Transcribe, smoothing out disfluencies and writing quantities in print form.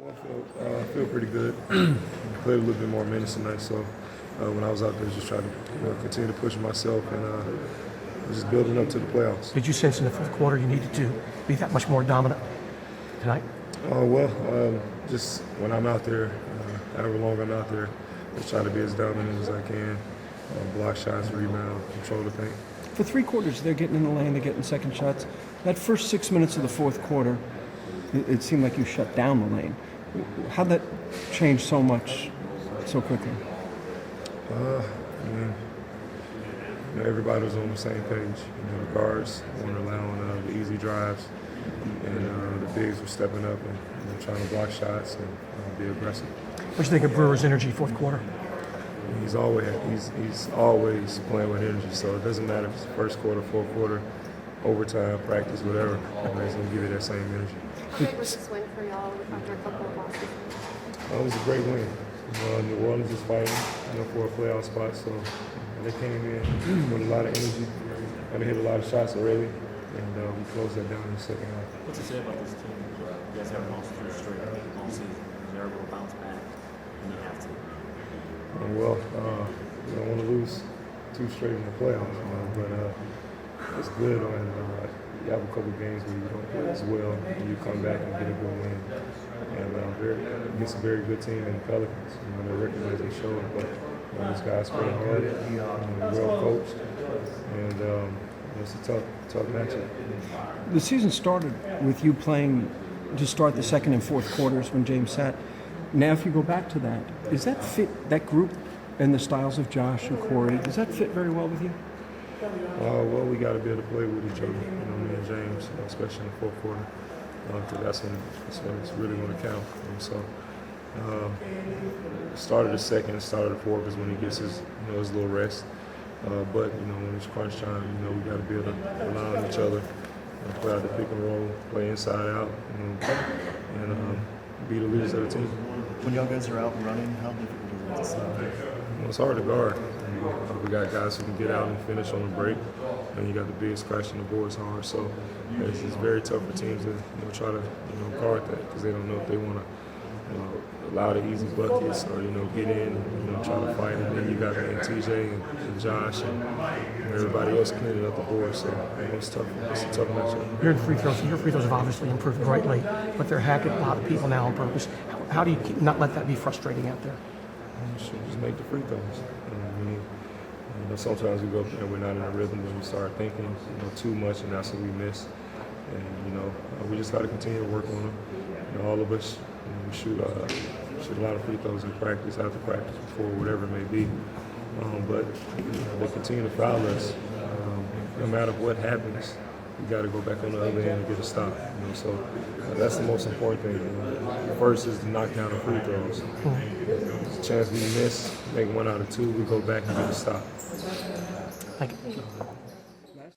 I feel pretty good. Played a little bit more minutes tonight, so when I was out there, just trying to continue to push myself and just building up to the playoffs. Did you sense in the fourth quarter you needed to be that much more dominant tonight? Just when I'm out there, however long I'm out there, just try to be as dominant as I can, block shots, rebound, control the paint. For 3 quarters, they're getting in the lane, they're getting second shots. That first 6 minutes of the fourth quarter, it seemed like you shut down the lane. How'd that change so much so quickly? Everybody was on the same page. The guards weren't allowing the easy drives, and the bigs were stepping up and trying to block shots and be aggressive. What do you think of Brewer's energy fourth quarter? He's always playing with energy, so it doesn't matter if it's first quarter, fourth quarter, overtime, practice, whatever. He's going to give you that same energy. How big was this win for y'all after a couple of losses? It was a great win. New Orleans is fighting for a playoff spot, so they came in with a lot of energy and they hit a lot of shots early, and we closed that down in the second half. What's it say about this team? You guys haven't lost 3 straight all season. They're able to bounce back, and you have to. We don't want to lose 2 straight in the playoffs, but it's good when you have a couple games where you don't play as well and you come back and get a good win. And against a very good team in the Pelicans. Their record doesn't show it, but these guys play hard, well coached, and it's a tough matchup. The season started with you playing to start the second and fourth quarters when James sat. Now, if you go back to that, does that fit that group and the styles of Josh and Corey? Does that fit very well with you? We got to be able to play with each other, me and James, especially in the fourth quarter, because that's when it's really going to count. Started the second, started the fourth is when he gets his little rest. But when it's crunch time, we got to be able to rely on each other, play out the pick and roll, play inside out, and be the leaders of the team. When y'all guys are out and running, how difficult is it to see? It's hard to guard. We got guys who can get out and finish on the break, and you got the biggest crashing the boards hard. So it's very tough for teams to try to guard that because they don't know if they want to allow the easy buckets or get in and try to fight. And then you got TJ and Josh and everybody else cleaning up the board. So it's tough. It's a tough matchup. Your free throws have obviously improved greatly, but they're hacking a lot of people now on purpose. How do you not let that be frustrating out there? Just make the free throws. Sometimes we go up there and we're not in a rhythm, and we start thinking too much, and that's what we miss. And we just got to continue to work on them. All of us we shoot a lot of free throws in practice, after practice, before, whatever it may be. But they continue to foul us. No matter what happens, we got to go back on the other end and get a stop. So that's the most important thing. First is to knock down the free throws. There's a chance we miss, make 1 out of 2, we go back and get a stop. Thank you.